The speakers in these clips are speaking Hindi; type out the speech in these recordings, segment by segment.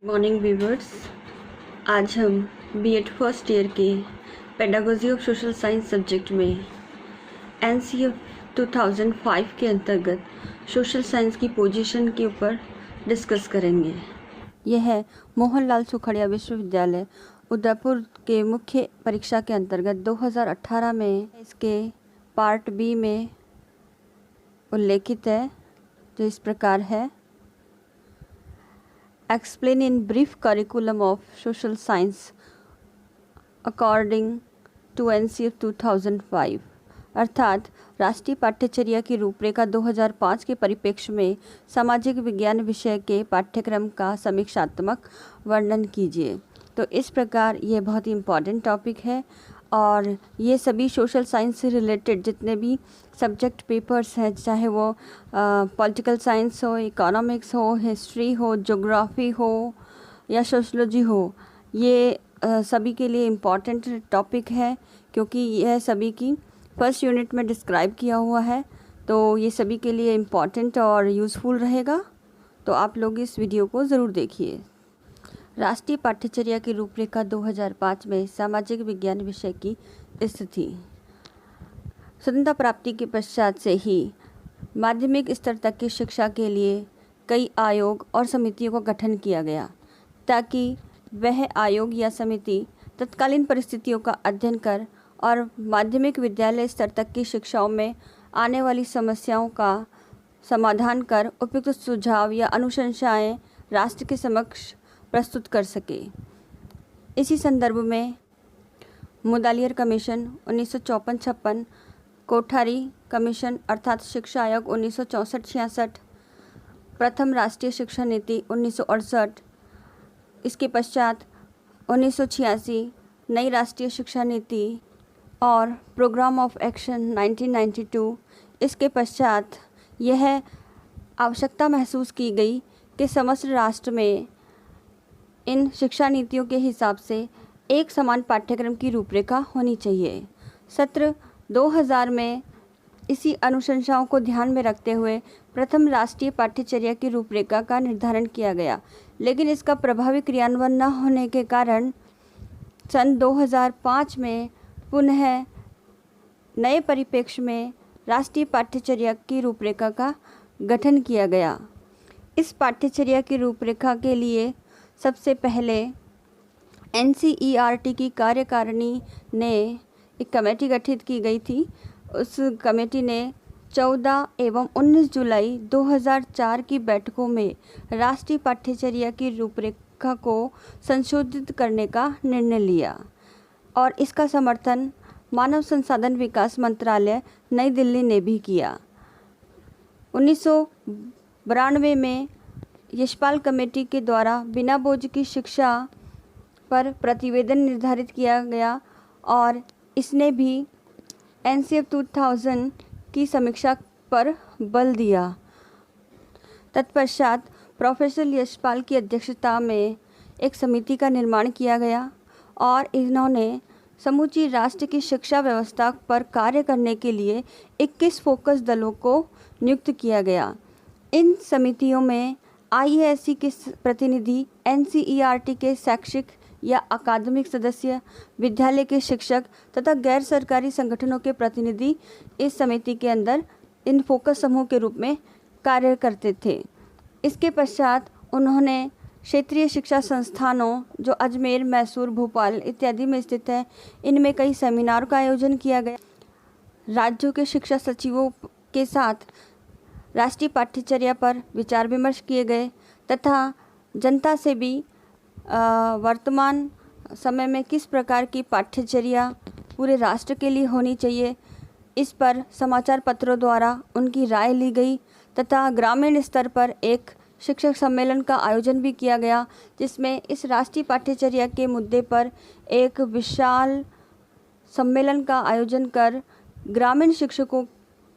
मॉर्निंग व्यूवर्स, आज हम बीएड फर्स्ट ईयर के pedagogy of social science subject में एनसीएफ 2005 के अंतर्गत सोशल साइंस की पोजीशन के ऊपर डिस्कस करेंगे। यह है मोहनलाल सुखड़िया विश्वविद्यालय उदयपुर के मुख्य परीक्षा के अंतर्गत 2018 में इसके पार्ट बी में उल्लेखित है, जो इस प्रकार है। Explain in brief curriculum of social science according to NCF 2005, अर्थात राष्ट्रीय पाठ्यचर्या की रूपरेखा 2005 के परिप्रेक्ष्य में सामाजिक विज्ञान विषय के पाठ्यक्रम का समीक्षात्मक वर्णन कीजिए। तो इस प्रकार यह बहुत ही इम्पॉर्टेंट टॉपिक है और ये सभी सोशल साइंस से रिलेटेड जितने भी सब्जेक्ट पेपर्स हैं, चाहे वो पॉलिटिकल साइंस हो, इकोनॉमिक्स हो, हिस्ट्री हो, ज्योग्राफी हो या सोशलॉजी हो, ये सभी के लिए इम्पॉर्टेंट टॉपिक है क्योंकि यह सभी की फर्स्ट यूनिट में डिस्क्राइब किया हुआ है। तो ये सभी के लिए इम्पॉर्टेंट और यूज़फुल रहेगा, तो आप लोग इस वीडियो को ज़रूर देखिए। राष्ट्रीय पाठ्यचर्या की रूपरेखा 2005 में सामाजिक विज्ञान विषय की स्थिति। स्वतंत्रता प्राप्ति के पश्चात से ही माध्यमिक स्तर तक की शिक्षा के लिए कई आयोग और समितियों का गठन किया गया ताकि वह आयोग या समिति तत्कालीन परिस्थितियों का अध्ययन कर और माध्यमिक विद्यालय स्तर तक की शिक्षाओं में आने वाली समस्याओं का समाधान कर उपयुक्त सुझाव या अनुशंसाएं राष्ट्र के समक्ष प्रस्तुत कर सके। इसी संदर्भ में मुदालियर कमीशन 1954-56, कोठारी कमीशन अर्थात शिक्षा आयोग 1964-66, प्रथम राष्ट्रीय शिक्षा नीति 1968, इसके पश्चात 1986 नई राष्ट्रीय शिक्षा नीति और प्रोग्राम ऑफ एक्शन 1992, इसके पश्चात यह आवश्यकता महसूस की गई कि समस्त राष्ट्र में इन शिक्षा नीतियों के हिसाब से एक समान पाठ्यक्रम की रूपरेखा होनी चाहिए। सत्र 2000 में इसी अनुशंसाओं को ध्यान में रखते हुए प्रथम राष्ट्रीय पाठ्यचर्या की रूपरेखा का निर्धारण किया गया, लेकिन इसका प्रभावी क्रियान्वयन न होने के कारण सन 2005 में पुनः नए परिप्रेक्ष्य में राष्ट्रीय पाठ्यचर्या की रूपरेखा का गठन किया गया। इस पाठ्यचर्या की रूपरेखा के लिए सबसे पहले NCERT की कार्यकारिणी ने एक कमेटी गठित की गई थी। उस कमेटी ने 14 एवं 19 जुलाई 2004 की बैठकों में राष्ट्रीय पाठ्यचर्या की रूपरेखा को संशोधित करने का निर्णय लिया और इसका समर्थन मानव संसाधन विकास मंत्रालय नई दिल्ली ने भी किया। 1992 में यशपाल कमेटी के द्वारा बिना बोझ की शिक्षा पर प्रतिवेदन निर्धारित किया गया और इसने भी NCF 2000 की समीक्षा पर बल दिया। तत्पश्चात प्रोफेसर यशपाल की अध्यक्षता में एक समिति का निर्माण किया गया और इन्होंने समूची राष्ट्र की शिक्षा व्यवस्था पर कार्य करने के लिए 21 फोकस दलों को नियुक्त किया गया। इन समितियों में IASC के प्रतिनिधि, NCERT के शैक्षिक या अकादमिक सदस्य, विद्यालय के शिक्षक तथा गैर सरकारी संगठनों के प्रतिनिधि इस समिति के अंदर इन फोकस समूह के रूप में कार्य करते थे। इसके पश्चात उन्होंने क्षेत्रीय शिक्षा संस्थानों जो अजमेर, मैसूर, भोपाल इत्यादि में स्थित है, इनमें कई सेमिनार का आयोजन किया गया। राज्यों के शिक्षा सचिवों के साथ राष्ट्रीय पाठ्यचर्या पर विचार विमर्श किए गए तथा जनता से भी वर्तमान समय में किस प्रकार की पाठ्यचर्या पूरे राष्ट्र के लिए होनी चाहिए, इस पर समाचार पत्रों द्वारा उनकी राय ली गई तथा ग्रामीण स्तर पर एक शिक्षक सम्मेलन का आयोजन भी किया गया, जिसमें इस राष्ट्रीय पाठ्यचर्या के मुद्दे पर एक विशाल सम्मेलन का आयोजन कर ग्रामीण शिक्षकों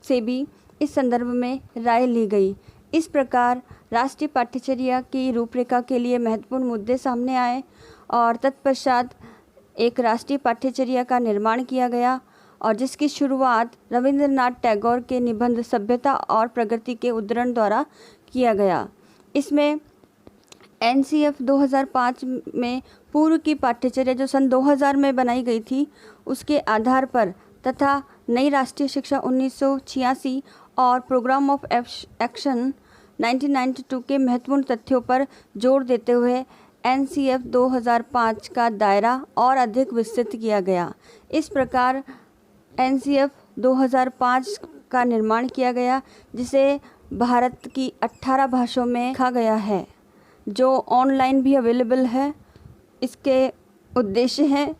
से भी इस संदर्भ में राय ली गई। इस प्रकार राष्ट्रीय पाठ्यचर्या की रूपरेखा के लिए महत्वपूर्ण मुद्दे सामने आए और तत्पश्चात एक राष्ट्रीय पाठ्यचर्या का निर्माण किया गया और जिसकी शुरुआत रविंद्रनाथ टैगोर के निबंध सभ्यता और प्रगति के उद्धरण द्वारा किया गया। इसमें एनसीएफ 2005 में पूर्व की पाठ्यचर्या जो सन 2000 में बनाई गई थी उसके आधार पर तथा नई राष्ट्रीय शिक्षा 1986 और प्रोग्राम ऑफ एक्शन 1992 के महत्वपूर्ण तथ्यों पर जोर देते हुए एनसीएफ 2005 का दायरा और अधिक विस्तृत किया गया। इस प्रकार एनसीएफ 2005 का निर्माण किया गया, जिसे भारत की 18 भाषाओं में लिखा गया है, जो ऑनलाइन भी अवेलेबल है। इसके उद्देश्य हैं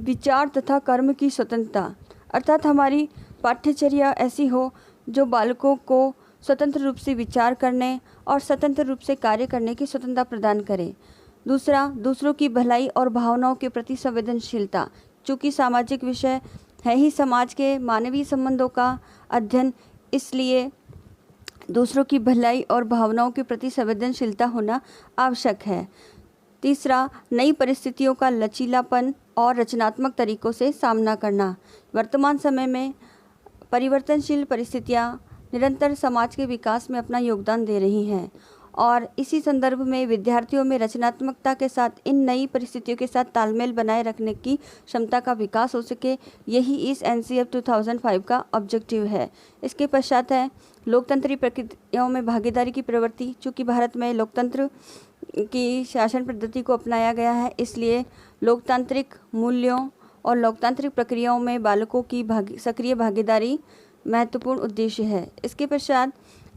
विचार तथा कर्म की स्वतंत्रता, अर्थात हमारी पाठ्यचर्या ऐसी हो जो बालकों को स्वतंत्र रूप से विचार करने और स्वतंत्र रूप से कार्य करने की स्वतंत्रता प्रदान करे। दूसरा, दूसरों की भलाई और भावनाओं के प्रति संवेदनशीलता। चूँकि सामाजिक विषय है ही समाज के मानवीय संबंधों का अध्ययन, इसलिए दूसरों की भलाई और भावनाओं के प्रति संवेदनशीलता होना आवश्यक है। तीसरा, नई परिस्थितियों का लचीलापन और रचनात्मक तरीकों से सामना करना। वर्तमान समय में परिवर्तनशील परिस्थितियां निरंतर समाज के विकास में अपना योगदान दे रही हैं और इसी संदर्भ में विद्यार्थियों में रचनात्मकता के साथ इन नई परिस्थितियों के साथ तालमेल बनाए रखने की क्षमता का विकास हो सके, यही इस एनसीएफ 2005 का ऑब्जेक्टिव है। इसके पश्चात है लोकतंत्री प्रक्रियाओं में भागीदारी की प्रवृत्ति। चूँकि भारत में लोकतंत्र की शासन पद्धति को अपनाया गया है, इसलिए लोकतांत्रिक मूल्यों और लोकतांत्रिक प्रक्रियाओं में बालकों की सक्रिय भागीदारी महत्वपूर्ण उद्देश्य है। इसके पश्चात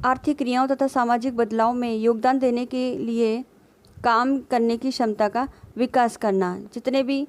आर्थिक क्रियाओं तथा सामाजिक बदलाव में योगदान देने के लिए काम करने की क्षमता का विकास करना। जितने भी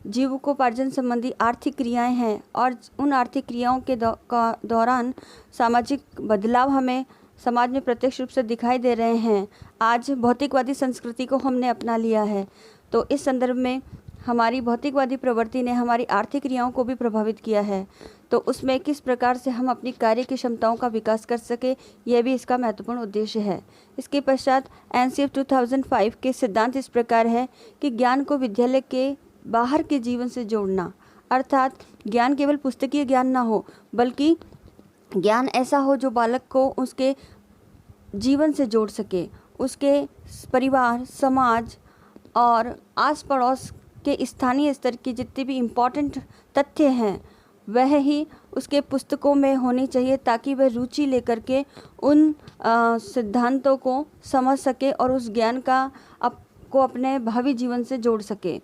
जीविकोपार्जन संबंधी आर्थिक क्रियाएं हैं और उन आर्थिक क्रियाओं के दौरान सामाजिक बदलाव हमें समाज में प्रत्यक्ष रूप से दिखाई दे रहे हैं। आज भौतिकवादी संस्कृति को हमने अपना लिया है, तो इस संदर्भ में हमारी भौतिकवादी प्रवृत्ति ने हमारी आर्थिक क्रियाओं को भी प्रभावित किया है। तो उसमें किस प्रकार से हम अपनी कार्य की क्षमताओं का विकास कर सके, यह भी इसका महत्वपूर्ण उद्देश्य है। इसके पश्चात एनसीएफ 2005 के सिद्धांत इस प्रकार है कि ज्ञान को विद्यालय के बाहर के जीवन से जोड़ना, अर्थात ज्ञान केवल पुस्तकीय ज्ञान ना हो, बल्कि ज्ञान ऐसा हो जो बालक को उसके जीवन से जोड़ सके, उसके परिवार, समाज और आस पड़ोस के स्थानीय स्तर के जितने भी इम्पॉर्टेंट तथ्य हैं वह ही उसके पुस्तकों में होनी चाहिए, ताकि वह रुचि लेकर के उन सिद्धांतों को समझ सके और उस ज्ञान को अपने भावी जीवन से जोड़ सके।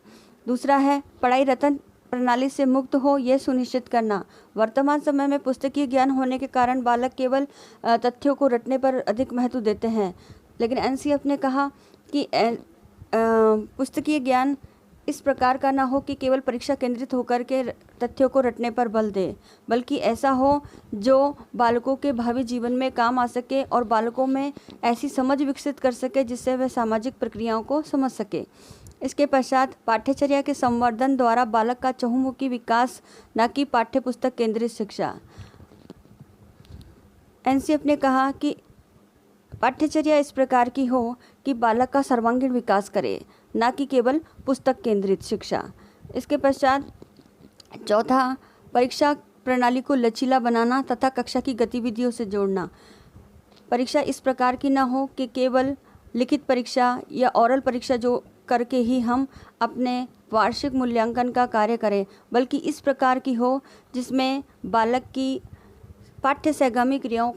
दूसरा है पढ़ाई रटन प्रणाली से मुक्त हो, यह सुनिश्चित करना। वर्तमान समय में पुस्तकीय ज्ञान होने के कारण बालक केवल तथ्यों को रटने पर अधिक महत्व देते हैं, लेकिन एनसीएफ ने कहा कि पुस्तकीय ज्ञान इस प्रकार का ना हो कि केवल परीक्षा केंद्रित होकर के तथ्यों को रटने पर बल दे, बल्कि ऐसा हो जो बालकों के भावी जीवन में काम आ सके और बालकों में ऐसी समझ विकसित कर सके जिससे वह सामाजिक प्रक्रियाओं को समझ सके। इसके पश्चात पाठ्यचर्या के संवर्धन द्वारा बालक का चहुमुखी विकास, न कि पाठ्य पुस्तक केंद्रित शिक्षा। एनसीएफ ने कहा कि पाठ्यचर्या इस प्रकार की हो कि बालक का सर्वांगीण विकास करे, न कि केवल पुस्तक केंद्रित शिक्षा। इसके पश्चात चौथा, परीक्षा प्रणाली को लचीला बनाना तथा कक्षा की गतिविधियों से जोड़ना। परीक्षा इस प्रकार की ना हो कि केवल लिखित परीक्षा या ओरल परीक्षा जो करके ही हम अपने वार्षिक मूल्यांकन का कार्य करें, बल्कि इस प्रकार की हो जिसमें बालक की पाठ्य सहगामी क्रियाओं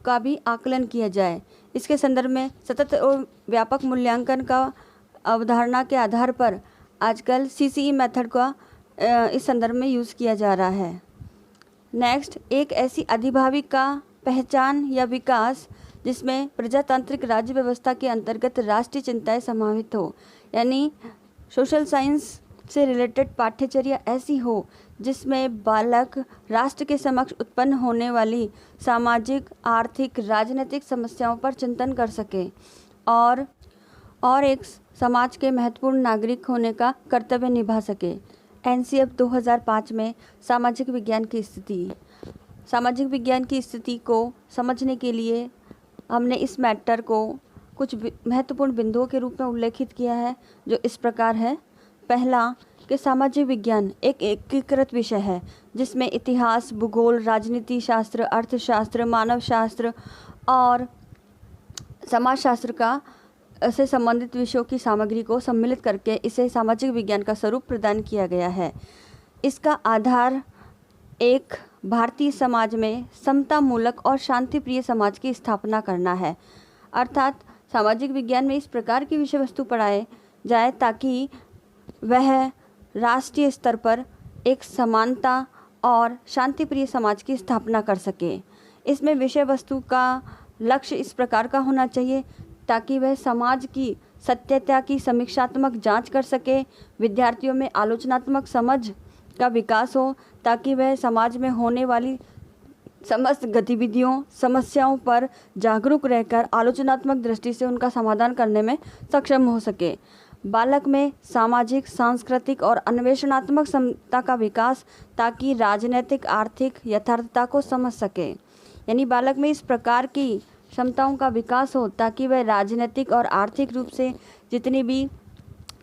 का भी आकलन किया जाए। इसके संदर्भ में सतत और व्यापक मूल्यांकन का अवधारणा के आधार पर आजकल सीसीई मेथड का इस संदर्भ में यूज़ किया जा रहा है। नेक्स्ट, एक ऐसी अधिभावी का पहचान या विकास जिसमें प्रजातांत्रिक राज्य व्यवस्था के अंतर्गत राष्ट्रीय चिंताएं समाहित हो, यानी सोशल साइंस से रिलेटेड पाठ्यचर्या ऐसी हो जिसमें बालक राष्ट्र के समक्ष उत्पन्न होने वाली सामाजिक, आर्थिक, राजनीतिक समस्याओं पर चिंतन कर सके और एक समाज के महत्वपूर्ण नागरिक होने का कर्तव्य निभा सके। एनसीएफ 2005 में सामाजिक विज्ञान की स्थिति को समझने के लिए हमने इस मैटर को कुछ महत्वपूर्ण बिंदुओं के रूप में उल्लेखित किया है, जो इस प्रकार है। पहला, कि सामाजिक विज्ञान एक एकीकृत विषय है जिसमें इतिहास, भूगोल, राजनीति शास्त्र, अर्थशास्त्र, मानव शास्त्र और समाजशास्त्र का से संबंधित विषयों की सामग्री को सम्मिलित करके इसे सामाजिक विज्ञान का स्वरूप प्रदान किया गया है। इसका आधार एक भारतीय समाज में समतामूलक और शांतिप्रिय समाज की स्थापना करना है। अर्थात सामाजिक विज्ञान में इस प्रकार की विषय वस्तु पढ़ाए जाए ताकि वह राष्ट्रीय स्तर पर एक समानता और शांतिप्रिय समाज की स्थापना कर सके। इसमें विषय वस्तु का लक्ष्य इस प्रकार का होना चाहिए ताकि वह समाज की सत्यता की समीक्षात्मक जांच कर सके, विद्यार्थियों में आलोचनात्मक समझ का विकास हो ताकि वह समाज में होने वाली समस्त गतिविधियों, समस्याओं पर जागरूक रहकर आलोचनात्मक दृष्टि से उनका समाधान करने में सक्षम हो सके। बालक में सामाजिक, सांस्कृतिक और अन्वेषणात्मक क्षमता का विकास ताकि राजनीतिक, आर्थिक यथार्थता को समझ सके। यानी बालक में इस प्रकार की क्षमताओं का विकास हो ताकि वह राजनीतिक और आर्थिक रूप से जितनी भी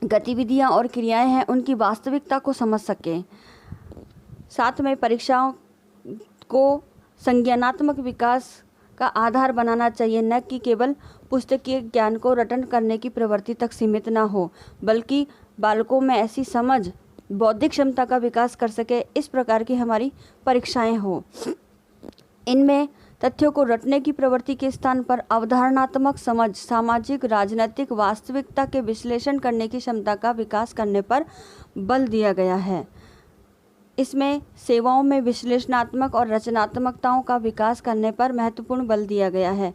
गतिविधियां और क्रियाएं हैं उनकी वास्तविकता को समझ सके। साथ में परीक्षाओं को संज्ञानात्मक विकास का आधार बनाना चाहिए, न कि केवल पुस्तकीय ज्ञान को रटन करने की प्रवृत्ति तक सीमित ना हो, बल्कि बालकों में ऐसी समझ, बौद्धिक क्षमता का विकास कर सके, इस प्रकार की हमारी परीक्षाएं हो। इनमें तथ्यों को रटने की प्रवृत्ति के स्थान पर अवधारणात्मक समझ, सामाजिक, राजनीतिक वास्तविकता के विश्लेषण करने की क्षमता का विकास करने पर बल दिया गया है। इसमें सेवाओं में विश्लेषणात्मक और रचनात्मकताओं का विकास करने पर महत्वपूर्ण बल दिया गया है।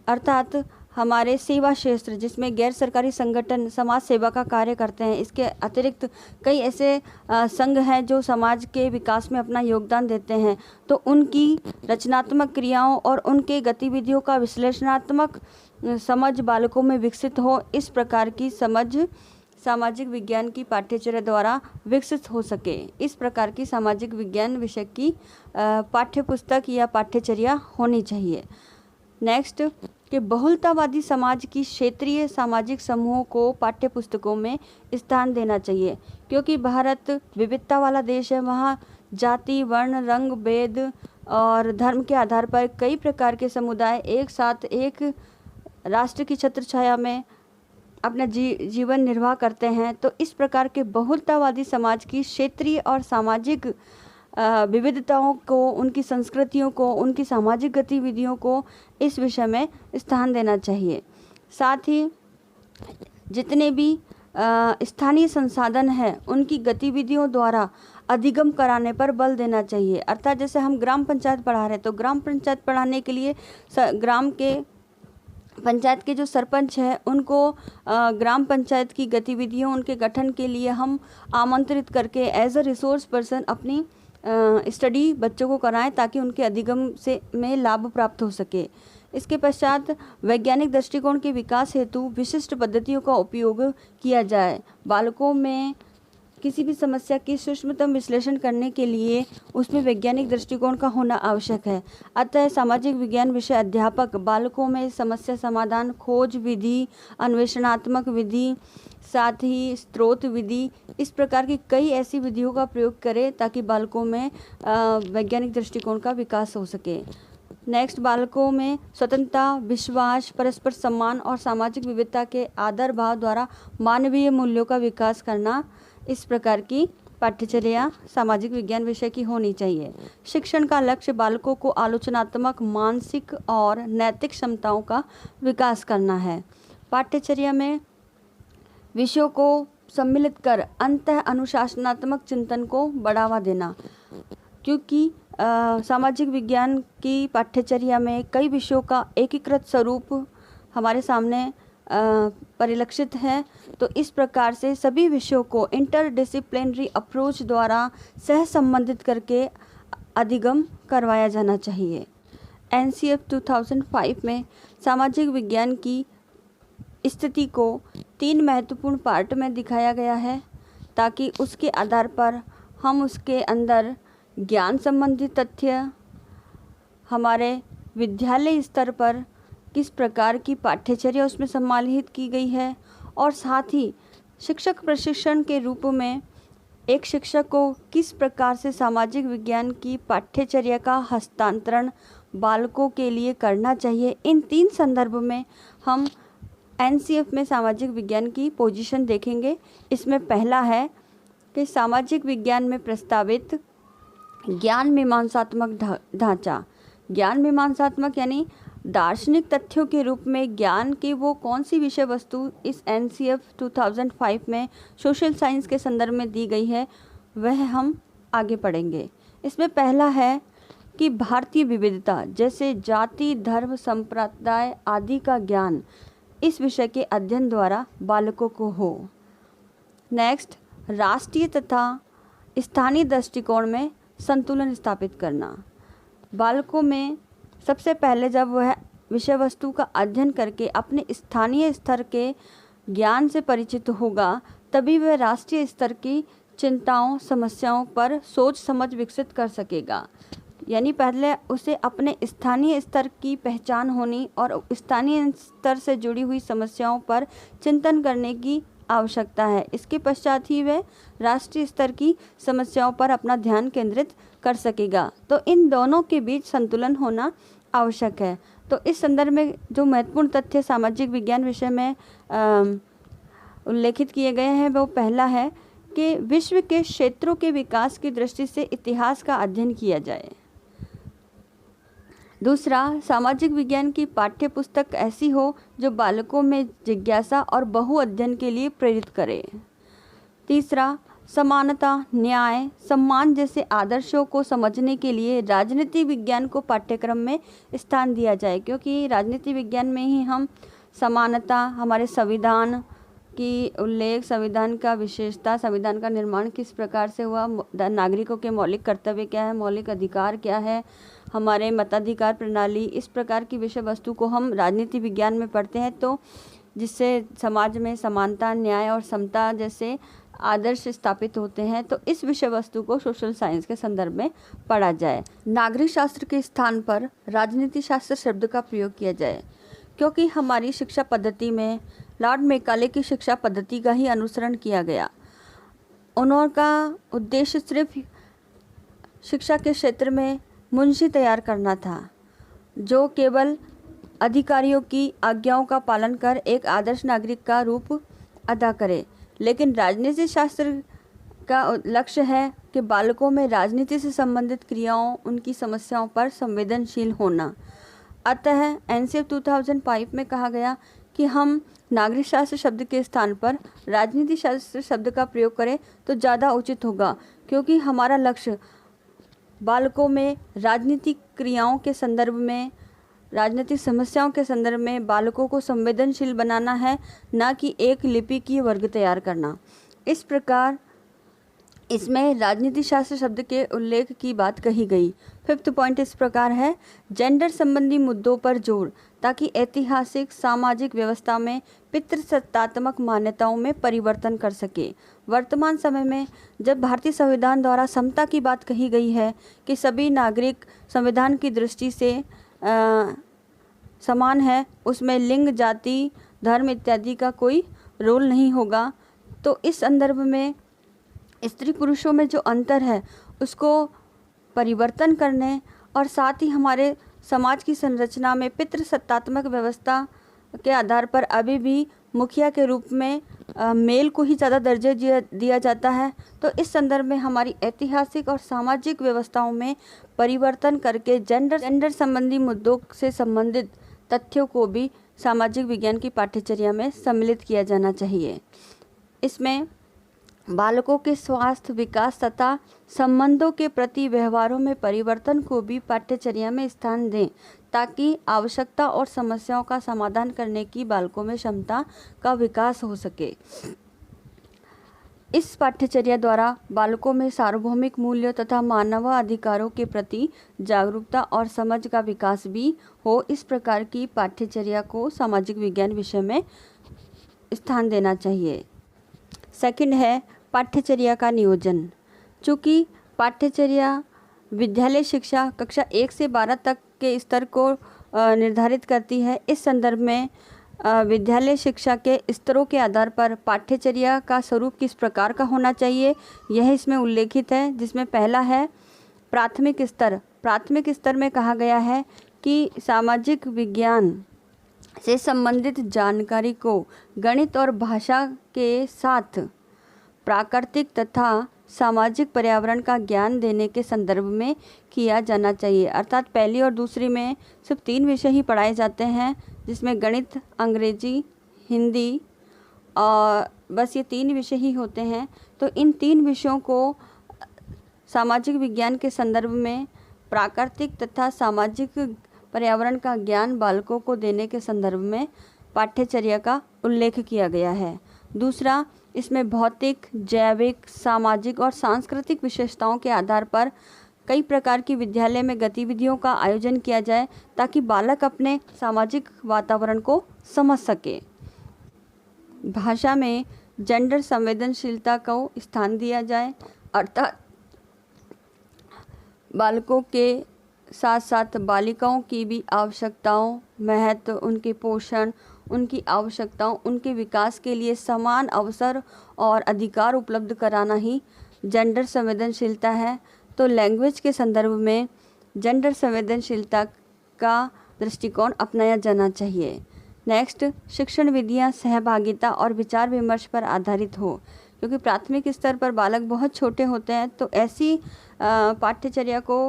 अर्थात हमारे सेवा क्षेत्र जिसमें गैर सरकारी संगठन समाज सेवा का कार्य करते हैं, इसके अतिरिक्त कई ऐसे संघ हैं जो समाज के विकास में अपना योगदान देते हैं, तो उनकी रचनात्मक क्रियाओं और उनके गतिविधियों का विश्लेषणात्मक समझ बालकों में विकसित हो, इस प्रकार की समझ सामाजिक विज्ञान की पाठ्यचर्या द्वारा विकसित हो सके। इस प्रकार की सामाजिक विज्ञान विषय की पाठ्यपुस्तक या पाठ्यचर्या होनी चाहिए। नेक्स्ट कि बहुलतावादी समाज की क्षेत्रीय सामाजिक समूहों को पाठ्यपुस्तकों में स्थान देना चाहिए, क्योंकि भारत विविधता वाला देश है। वहाँ जाति, वर्ण, रंग, भेद और धर्म के आधार पर कई प्रकार के समुदाय एक साथ एक राष्ट्र की छत्र छाया में अपना जीवन निर्वाह करते हैं। तो इस प्रकार के बहुलतावादी समाज की क्षेत्रीय और सामाजिक विविधताओं को, उनकी संस्कृतियों को, उनकी सामाजिक गतिविधियों को इस विषय में स्थान देना चाहिए। साथ ही जितने भी स्थानीय संसाधन हैं उनकी गतिविधियों द्वारा अधिगम कराने पर बल देना चाहिए। अर्थात जैसे हम ग्राम पंचायत पढ़ा रहे हैं, तो ग्राम पंचायत पढ़ाने के लिए ग्राम के पंचायत के जो सरपंच है उनको ग्राम पंचायत की गतिविधियों, उनके गठन के लिए हम आमंत्रित करके एज अ रिसोर्स पर्सन अपनी स्टडी बच्चों को कराएं ताकि उनके अधिगम से में लाभ प्राप्त हो सके। इसके पश्चात वैज्ञानिक दृष्टिकोण के विकास हेतु विशिष्ट पद्धतियों का उपयोग किया जाए। बालकों में किसी भी समस्या की सूक्ष्मतम विश्लेषण करने के लिए उसमें वैज्ञानिक दृष्टिकोण का होना आवश्यक है। अतः सामाजिक विज्ञान विषय अध्यापक बालकों में समस्या समाधान, खोज विधि, अन्वेषणात्मक विधि, साथ ही स्रोत विधि, इस प्रकार की कई ऐसी विधियों का प्रयोग करें ताकि बालकों में वैज्ञानिक दृष्टिकोण का विकास हो सके। नेक्स्ट, बालकों में स्वतंत्रता, विश्वास, परस्पर सम्मान और सामाजिक विविधता के आदर भाव द्वारा मानवीय मूल्यों का विकास करना, इस प्रकार की पाठ्यचर्या सामाजिक विज्ञान विषय की होनी चाहिए। शिक्षण का लक्ष्य बालकों को आलोचनात्मक, मानसिक और नैतिक क्षमताओं का विकास करना है। पाठ्यचर्या में विषयों को सम्मिलित कर अंतः अनुशासनात्मक चिंतन को बढ़ावा देना, क्योंकि सामाजिक विज्ञान की पाठ्यचर्या में कई विषयों का एकीकृत स्वरूप हमारे सामने परिलक्षित है। तो इस प्रकार से सभी विषयों को इंटरडिसिप्लिनरी अप्रोच द्वारा सह संबंधित करके अधिगम करवाया जाना चाहिए। एनसीएफ 2005 में सामाजिक विज्ञान की स्थिति को 3 महत्वपूर्ण पार्ट में दिखाया गया है ताकि उसके आधार पर हम उसके अंदर ज्ञान संबंधी तथ्य, हमारे विद्यालय स्तर पर किस प्रकार की पाठ्यचर्या उसमें सम्मिलित की गई है, और साथ ही शिक्षक प्रशिक्षण के रूप में एक शिक्षक को किस प्रकार से सामाजिक विज्ञान की पाठ्यचर्या का हस्तांतरण बालकों के लिए करना चाहिए। इन 3 संदर्भ में हम एनसीएफ में सामाजिक विज्ञान की पोजीशन देखेंगे। इसमें पहला है कि सामाजिक विज्ञान में प्रस्तावित ज्ञान मीमांसात्मक ढांचा। ज्ञान मीमांसात्मक यानी दार्शनिक तथ्यों के रूप में ज्ञान की वो कौन सी विषय वस्तु इस एनसीएफ 2005 में सोशल साइंस के संदर्भ में दी गई है, वह हम आगे पढ़ेंगे। इसमें पहला है कि भारतीय विविधता जैसे जाति, धर्म, संप्रदाय आदि का ज्ञान इस विषय के अध्ययन द्वारा बालकों को हो। नेक्स्ट, राष्ट्रीय तथा स्थानीय दृष्टिकोण में संतुलन स्थापित करना। बालकों में सबसे पहले जब वह विषय वस्तु का अध्ययन करके अपने स्थानीय स्तर के ज्ञान से परिचित होगा, तभी वह राष्ट्रीय स्तर की चिंताओं, समस्याओं पर सोच समझ विकसित कर सकेगा। यानी पहले उसे अपने स्थानीय स्तर की पहचान होनी और स्थानीय स्तर से जुड़ी हुई समस्याओं पर चिंतन करने की आवश्यकता है। इसके पश्चात ही वह राष्ट्रीय स्तर की समस्याओं पर अपना ध्यान केंद्रित कर सकेगा। तो इन दोनों के बीच संतुलन होना आवश्यक है। तो इस संदर्भ में जो महत्वपूर्ण तथ्य सामाजिक विज्ञान विषय में उल्लेखित किए गए हैं, वो पहला है कि विश्व के क्षेत्रों के विकास की दृष्टि से इतिहास का अध्ययन किया जाए। दूसरा, सामाजिक विज्ञान की पाठ्य पुस्तक ऐसी हो जो बालकों में जिज्ञासा और बहु अध्ययन के लिए प्रेरित करे। तीसरा, समानता, न्याय, सम्मान जैसे आदर्शों को समझने के लिए राजनीति विज्ञान को पाठ्यक्रम में स्थान दिया जाए, क्योंकि राजनीति विज्ञान में ही हम समानता, हमारे संविधान की उल्लेख, संविधान का विशेषता, संविधान का निर्माण किस प्रकार से हुआ, नागरिकों के मौलिक कर्तव्य क्या है, मौलिक अधिकार क्या है, हमारे मताधिकार प्रणाली, इस प्रकार की विषय वस्तु को हम राजनीति विज्ञान में पढ़ते हैं। तो जिससे समाज में समानता, न्याय और समता जैसे आदर्श स्थापित होते हैं, तो इस विषय वस्तु को सोशल साइंस के संदर्भ में पढ़ा जाए। नागरिक शास्त्र के स्थान पर राजनीति शास्त्र शब्द का प्रयोग किया जाए, क्योंकि हमारी शिक्षा पद्धति में लॉर्ड मैकाले की शिक्षा पद्धति का ही अनुसरण किया गया। उनका उद्देश्य सिर्फ शिक्षा के क्षेत्र में मुंशी तैयार करना था, जो केवल अधिकारियों की आज्ञाओं का पालन कर एक आदर्श नागरिक का रूप अदा करे। लेकिन राजनीति शास्त्र का लक्ष्य है कि बालकों में राजनीति से संबंधित क्रियाओं, उनकी समस्याओं पर संवेदनशील होना। अतः एनसीएफ 2005 में कहा गया कि हम नागरिक शास्त्र शब्द के स्थान पर राजनीति शास्त्र शब्द का प्रयोग करें तो ज़्यादा उचित होगा, क्योंकि हमारा लक्ष्य बालकों में राजनीतिक क्रियाओं के संदर्भ में, राजनीतिक समस्याओं के संदर्भ में बालकों को संवेदनशील बनाना है, न कि एक लिपि की वर्ग तैयार करना। इस प्रकार इसमें राजनीति शास्त्र शब्द के उल्लेख की बात कही गई। 5th पॉइंट इस प्रकार है, जेंडर संबंधी मुद्दों पर जोर, ताकि ऐतिहासिक सामाजिक व्यवस्था में पितृसत्तात्मक मान्यताओं में परिवर्तन कर सके। वर्तमान समय में जब भारतीय संविधान द्वारा समता की बात कही गई है कि सभी नागरिक संविधान की दृष्टि से समान है, उसमें लिंग, जाति, धर्म इत्यादि का कोई रोल नहीं होगा, तो इस संदर्भ में स्त्री पुरुषों में जो अंतर है उसको परिवर्तन करने और साथ ही हमारे समाज की संरचना में पितृसत्तात्मक व्यवस्था के आधार पर अभी भी मुखिया के रूप में मेल को ही ज़्यादा दर्जा दिया जाता है। तो इस संदर्भ में हमारी ऐतिहासिक और सामाजिक व्यवस्थाओं में परिवर्तन करके जेंडर संबंधी मुद्दों से संबंधित तथ्यों को भी सामाजिक विज्ञान की पाठ्यचर्या में सम्मिलित किया जाना चाहिए। इसमें बालकों के स्वास्थ्य, विकास तथा संबंधों के प्रति व्यवहारों में परिवर्तन को भी पाठ्यचर्या में स्थान दें, ताकि आवश्यकता और समस्याओं का समाधान करने की बालकों में क्षमता का विकास हो सके। इस पाठ्यचर्या द्वारा बालकों में सार्वभौमिक मूल्यों तथा मानवाधिकारों के प्रति जागरूकता और समझ का विकास भी हो। इस प्रकार की पाठ्यचर्या को सामाजिक विज्ञान विषय में स्थान देना चाहिए। सेकंड है पाठ्यचर्या का नियोजन। चूँकि पाठ्यचर्या विद्यालय शिक्षा कक्षा 1 से 12 तक के स्तर को निर्धारित करती है, इस संदर्भ में विद्यालय शिक्षा के स्तरों के आधार पर पाठ्यचर्या का स्वरूप किस प्रकार का होना चाहिए यह इसमें उल्लेखित है, जिसमें पहला है प्राथमिक स्तर। प्राथमिक स्तर में कहा गया है कि सामाजिक विज्ञान से संबंधित जानकारी को गणित और भाषा के साथ प्राकृतिक तथा सामाजिक पर्यावरण का ज्ञान देने के संदर्भ में किया जाना चाहिए। अर्थात पहली और दूसरी में सिर्फ 3 विषय ही पढ़ाए जाते हैं, जिसमें गणित, अंग्रेजी, हिंदी और बस ये 3 विषय ही होते हैं। तो इन 3 विषयों को सामाजिक विज्ञान के संदर्भ में प्राकृतिक तथा सामाजिक पर्यावरण का ज्ञान बालकों को देने के संदर्भ में पाठ्यचर्या का उल्लेख किया गया है। दूसरा, इसमें भौतिक, जैविक, सामाजिक और सांस्कृतिक विशेषताओं के आधार पर कई प्रकार की विद्यालय में गतिविधियों का आयोजन किया जाए ताकि बालक अपने सामाजिक वातावरण को समझ सके। भाषा में जेंडर संवेदनशीलता को स्थान दिया जाए, अर्थात बालकों के साथ साथ बालिकाओं की भी आवश्यकताओं, महत्व, उनके पोषण, उनकी आवश्यकताओं, उनके विकास के लिए समान अवसर और अधिकार उपलब्ध कराना ही जेंडर संवेदनशीलता है। तो लैंग्वेज के संदर्भ में जेंडर संवेदनशीलता का दृष्टिकोण अपनाया जाना चाहिए। नेक्स्ट, शिक्षण विधियां सहभागिता और विचार विमर्श पर आधारित हो, क्योंकि प्राथमिक स्तर पर बालक बहुत छोटे होते हैं, तो ऐसी पाठ्यचर्या को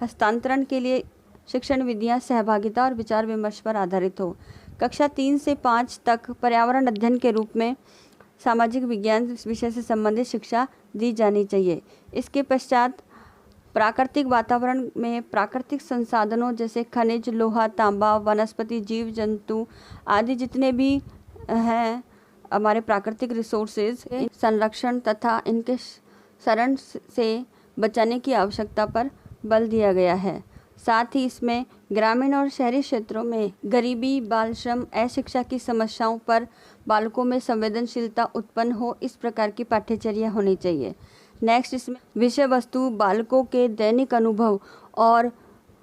हस्तांतरण के लिए शिक्षण विधियां सहभागिता और विचार विमर्श पर आधारित हो। कक्षा 3 से 5 तक पर्यावरण अध्ययन के रूप में सामाजिक विज्ञान विषय से संबंधित शिक्षा दी जानी चाहिए। इसके पश्चात प्राकृतिक वातावरण में प्राकृतिक संसाधनों जैसे खनिज, लोहा, तांबा, वनस्पति, जीव जंतु आदि जितने भी हैं हमारे प्राकृतिक रिसोर्सेज, संरक्षण तथा इनके शरण से बचाने की आवश्यकता पर बल दिया गया है। साथ ही इसमें ग्रामीण और शहरी क्षेत्रों में गरीबी, बाल श्रम, अशिक्षा की समस्याओं पर बालकों में संवेदनशीलता उत्पन्न हो, इस प्रकार की पाठ्यचर्या होनी चाहिए। नेक्स्ट, इसमें विषय वस्तु बालकों के दैनिक अनुभव और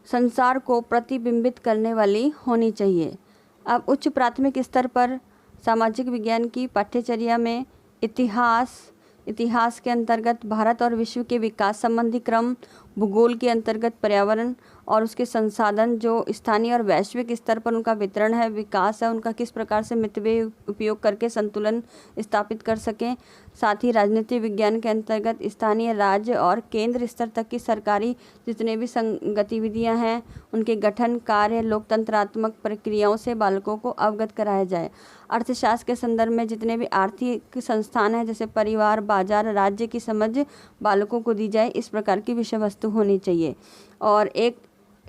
संसार को प्रतिबिंबित करने वाली होनी चाहिए। अब उच्च प्राथमिक स्तर पर सामाजिक विज्ञान की पाठ्यचर्या में इतिहास के अंतर्गत भारत और विश्व के विकास संबंधी क्रम, भूगोल के अंतर्गत पर्यावरण और उसके संसाधन जो स्थानीय और वैश्विक स्तर पर उनका वितरण है, विकास है, उनका किस प्रकार से मितव्यय उपयोग करके संतुलन स्थापित कर सकें। साथ ही राजनीति विज्ञान के अंतर्गत स्थानीय, राज्य और केंद्र स्तर तक की सरकारी जितने भी गतिविधियां हैं, उनके गठन, कार्य, लोकतंत्रात्मक प्रक्रियाओं से बालकों को अवगत कराया जाए। अर्थशास्त्र के संदर्भ में जितने भी आर्थिक संस्थान हैं जैसे परिवार, बाजार, राज्य की समझ बालकों को दी जाए, इस प्रकार की विषय वस्तु होनी चाहिए। और एक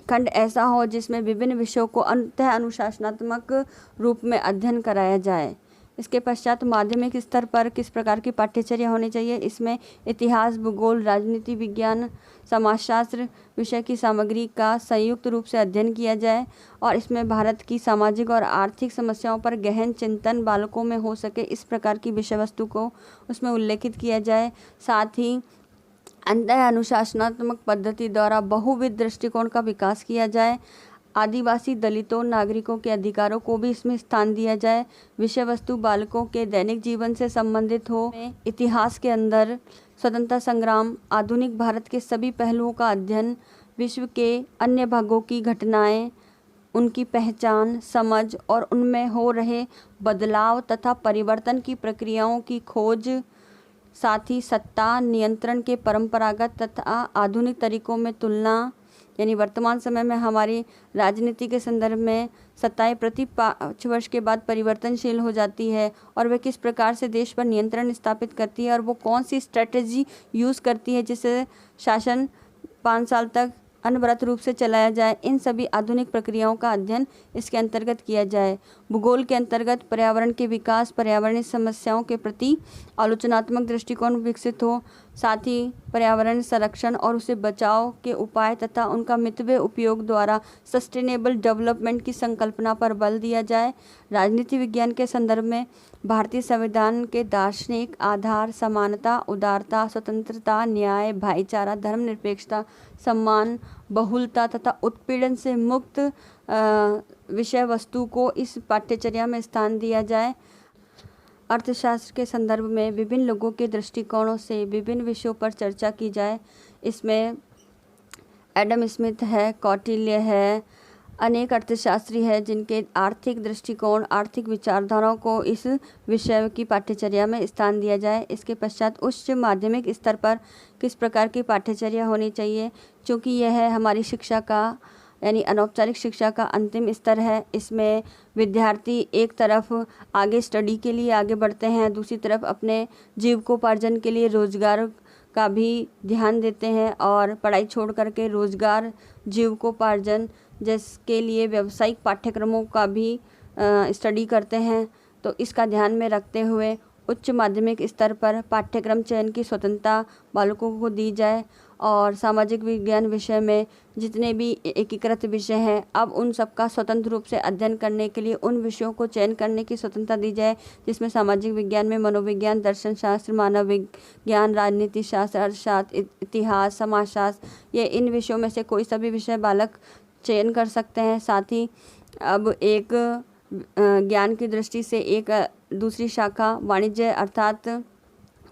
खंड ऐसा हो जिसमें विभिन्न विषयों को अंततः अनुशासनात्मक रूप में अध्ययन कराया जाए। इसके पश्चात माध्यमिक स्तर पर किस प्रकार की पाठ्यचर्या होनी चाहिए, इसमें इतिहास, भूगोल, राजनीति विज्ञान, समाजशास्त्र विषय की सामग्री का संयुक्त रूप से अध्ययन किया जाए और इसमें भारत की सामाजिक और आर्थिक समस्याओं पर गहन चिंतन बालकों में हो सके, इस प्रकार की विषय वस्तु को उसमें उल्लेखित किया जाए। साथ ही अंतः अनुशासनात्मक पद्धति द्वारा बहुविध दृष्टिकोण का विकास किया जाए। आदिवासी, दलितों, नागरिकों के अधिकारों को भी इसमें स्थान दिया जाए। विषय वस्तु बालकों के दैनिक जीवन से संबंधित हो। इतिहास के अंदर स्वतंत्रता संग्राम, आधुनिक भारत के सभी पहलुओं का अध्ययन, विश्व के अन्य भागों की घटनाएं, उनकी पहचान, समझ और उनमें हो रहे बदलाव तथा परिवर्तन की प्रक्रियाओं की खोज। साथ ही सत्ता नियंत्रण के परंपरागत तथा आधुनिक तरीकों में तुलना, यानी वर्तमान समय में हमारी राजनीति के संदर्भ में सत्ताएं प्रति 5 वर्ष के बाद परिवर्तनशील हो जाती है और वह किस प्रकार से देश पर नियंत्रण स्थापित करती है और वो कौन सी स्ट्रेटजी यूज़ करती है जिससे शासन 5 साल तक अनवरत रूप से चलाया जाए। इन सभी आधुनिक प्रक्रियाओं का अध्ययन इसके अंतर्गत किया जाए। भूगोल के अंतर्गत पर्यावरण के विकास, पर्यावरणीय समस्याओं के प्रति आलोचनात्मक दृष्टिकोण विकसित हो। साथ ही पर्यावरण संरक्षण और उसे बचाव के उपाय तथा उनका मितव्यय उपयोग द्वारा सस्टेनेबल डेवलपमेंट की संकल्पना पर बल दिया जाए। राजनीति विज्ञान के संदर्भ में भारतीय संविधान के दार्शनिक आधार समानता, उदारता, स्वतंत्रता, न्याय, भाईचारा, धर्मनिरपेक्षता, सम्मान, बहुलता तथा उत्पीड़न से मुक्त विषय वस्तु को इस पाठ्यचर्या में स्थान दिया जाए। अर्थशास्त्र के संदर्भ में विभिन्न लोगों के दृष्टिकोणों से विभिन्न विषयों पर चर्चा की जाए। इसमें एडम स्मिथ है, कौटिल्य है, अनेक अर्थशास्त्री हैं जिनके आर्थिक दृष्टिकोण, आर्थिक विचारधाराओं को इस विषय की पाठ्यचर्या में स्थान दिया जाए। इसके पश्चात उच्च माध्यमिक स्तर पर किस प्रकार की पाठ्यचर्या होनी चाहिए, क्योंकि यह है हमारी शिक्षा का यानी अनौपचारिक शिक्षा का अंतिम स्तर है। इसमें विद्यार्थी एक तरफ आगे स्टडी के लिए आगे बढ़ते हैं, दूसरी तरफ अपने जीविकोपार्जन के लिए रोजगार का भी ध्यान देते हैं और पढ़ाई छोड़ करके रोजगार, जीविकोपार्जन जिसके लिए व्यावसायिक पाठ्यक्रमों का भी स्टडी करते हैं। तो इसका ध्यान में रखते हुए उच्च माध्यमिक स्तर पर पाठ्यक्रम चयन की स्वतंत्रता बालकों को दी जाए और सामाजिक विज्ञान विषय में जितने भी एकीकृत विषय हैं अब उन सबका स्वतंत्र रूप से अध्ययन करने के लिए उन विषयों को चयन करने की स्वतंत्रता दी जाए, जिसमें सामाजिक विज्ञान में मनोविज्ञान, दर्शन शास्त्र, मानव विज्ञान, राजनीति शास्त्र, अर्थशास्त्र, इतिहास, समाजशास्त्र, ये इन विषयों में से कोई सभी विषय बालक चयन कर सकते हैं। साथ ही अब एक ज्ञान की दृष्टि से एक दूसरी शाखा वाणिज्य अर्थात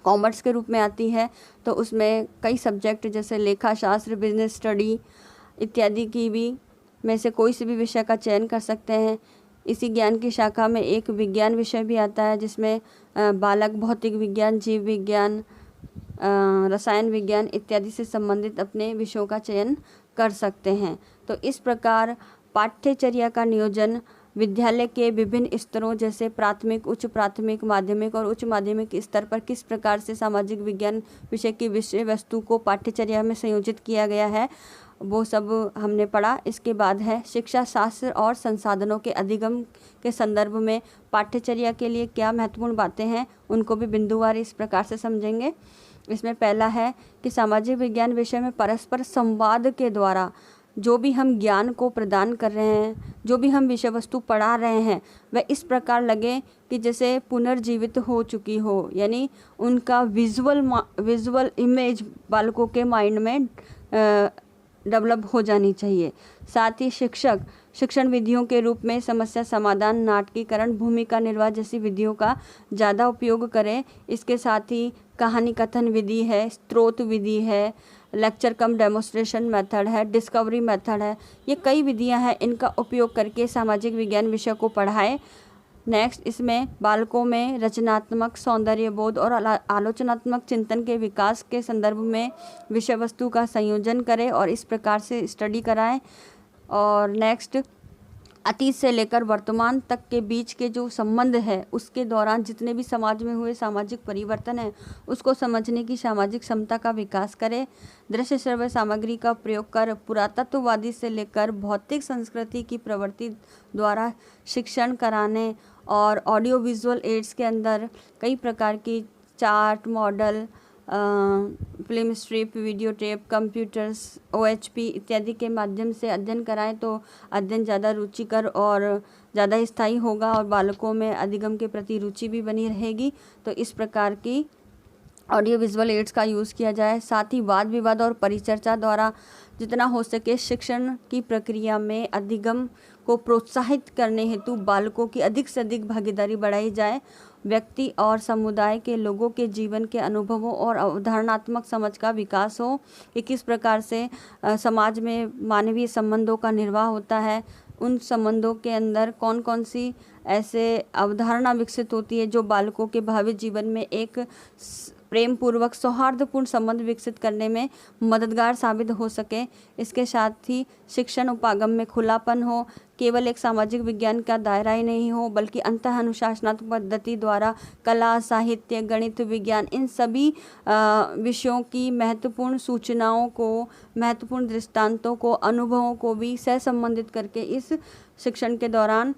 कॉमर्स के रूप में आती है, तो उसमें कई सब्जेक्ट जैसे लेखा शास्त्र, बिजनेस स्टडी इत्यादि की भी में से कोई से भी विषय का चयन कर सकते हैं। इसी ज्ञान की शाखा में एक विज्ञान विषय भी आता है जिसमें बालक भौतिक विज्ञान, जीव विज्ञान, रसायन विज्ञान इत्यादि से संबंधित अपने विषयों का चयन कर सकते हैं। तो इस प्रकार पाठ्यचर्या का नियोजन विद्यालय के विभिन्न स्तरों जैसे प्राथमिक, उच्च प्राथमिक, माध्यमिक और उच्च माध्यमिक स्तर पर किस प्रकार से सामाजिक विज्ञान विषय की विषय वस्तु को पाठ्यचर्या में संयोजित किया गया है वो सब हमने पढ़ा। इसके बाद है शिक्षा शास्त्र और संसाधनों के अधिगम के संदर्भ में पाठ्यचर्या के लिए क्या महत्वपूर्ण बातें हैं उनको भी बिंदुवार इस प्रकार से समझेंगे। इसमें पहला है कि सामाजिक विज्ञान विषय में परस्पर संवाद के द्वारा जो भी हम ज्ञान को प्रदान कर रहे हैं, जो भी हम विषय वस्तु पढ़ा रहे हैं वह इस प्रकार लगे कि जैसे पुनर्जीवित हो चुकी हो, यानी उनका विजुअल इमेज बालकों के माइंड में डेवलप हो जानी चाहिए। साथ ही शिक्षक शिक्षण विधियों के रूप में समस्या समाधान, नाटकीकरण, भूमिका निर्वाह जैसी विधियों का ज़्यादा उपयोग करें। इसके साथ ही कहानी कथन विधि है, स्रोत विधि है, लेक्चर कम डेमोन्स्ट्रेशन मेथड है, डिस्कवरी मेथड है, ये कई विधियां हैं, इनका उपयोग करके सामाजिक विज्ञान विषय को पढ़ाएं। नेक्स्ट, इसमें बालकों में रचनात्मक, सौंदर्य बोध और आलोचनात्मक चिंतन के विकास के संदर्भ में विषय वस्तु का संयोजन करें और इस प्रकार से स्टडी कराएं। और नेक्स्ट, अतीत से लेकर वर्तमान तक के बीच के जो संबंध है उसके दौरान जितने भी समाज में हुए सामाजिक परिवर्तन है उसको समझने की सामाजिक क्षमता का विकास करें। दृश्य श्रव्य सामग्री का प्रयोग कर पुरातत्ववादी से लेकर भौतिक संस्कृति की प्रवृत्ति द्वारा शिक्षण कराने और ऑडियो विजुअल एड्स के अंदर कई प्रकार की chart, model, film strip, video tape, computers, OHP इत्यादि के माध्यम से अध्ययन कराएं तो अध्ययन ज़्यादा रुचिकर और ज़्यादा स्थायी होगा और बालकों में अधिगम के प्रति रुचि भी बनी रहेगी। तो इस प्रकार की ऑडियो विजुअल एड्स का यूज़ किया जाए। साथ ही वाद विवाद और परिचर्चा द्वारा जितना हो सके शिक्षण की प्रक्रिया में अधिगम को प्रोत्साहित करने हेतु बालकों की अधिक से अधिक भागीदारी बढ़ाई जाए। व्यक्ति और समुदाय के लोगों के जीवन के अनुभवों और अवधारणात्मक समझ का विकास हो कि किस प्रकार से समाज में मानवीय संबंधों का निर्वाह होता है, उन संबंधों के अंदर कौन कौन सी ऐसे अवधारणा विकसित होती है जो बालकों के भावी जीवन में एक प्रेम पूर्वक सौहार्दपूर्ण संबंध विकसित करने में मददगार साबित हो सके। इसके साथ ही शिक्षण उपागम में खुलापन हो, केवल एक सामाजिक विज्ञान का दायरा ही नहीं हो बल्कि अंतः अनुशासनात्मक पद्धति द्वारा कला, साहित्य, गणित, विज्ञान इन सभी विषयों की महत्वपूर्ण सूचनाओं को, महत्वपूर्ण दृष्टांतों को, अनुभवों को भी सहसंबंधित करके इस शिक्षण के दौरान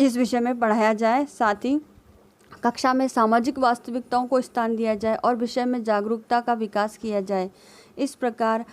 इस विषय में पढ़ाया जाए। साथ ही कक्षा में सामाजिक वास्तविकताओं को स्थान दिया जाए और विषय में जागरूकता का विकास किया जाए। इस प्रकार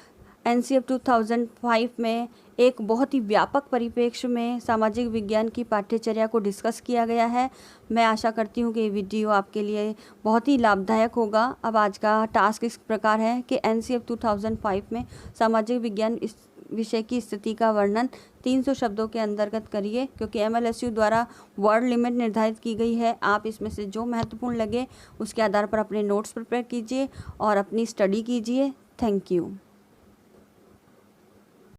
NCF 2005 में एक बहुत ही व्यापक परिप्रेक्ष्य में सामाजिक विज्ञान की पाठ्यचर्या को डिस्कस किया गया है। मैं आशा करती हूँ कि ये वीडियो आपके लिए बहुत ही लाभदायक होगा। अब आज का टास्क इस प्रकार है कि NCF 2005 में सामाजिक विज्ञान इस विषय की स्थिति का वर्णन 300 शब्दों के अंतर्गत करिए, क्योंकि MLSU द्वारा वर्ड लिमिट निर्धारित की गई है। आप इसमें से जो महत्वपूर्ण लगे उसके आधार पर अपने नोट्स प्रिपेयर कीजिए और अपनी स्टडी कीजिए। Thank you.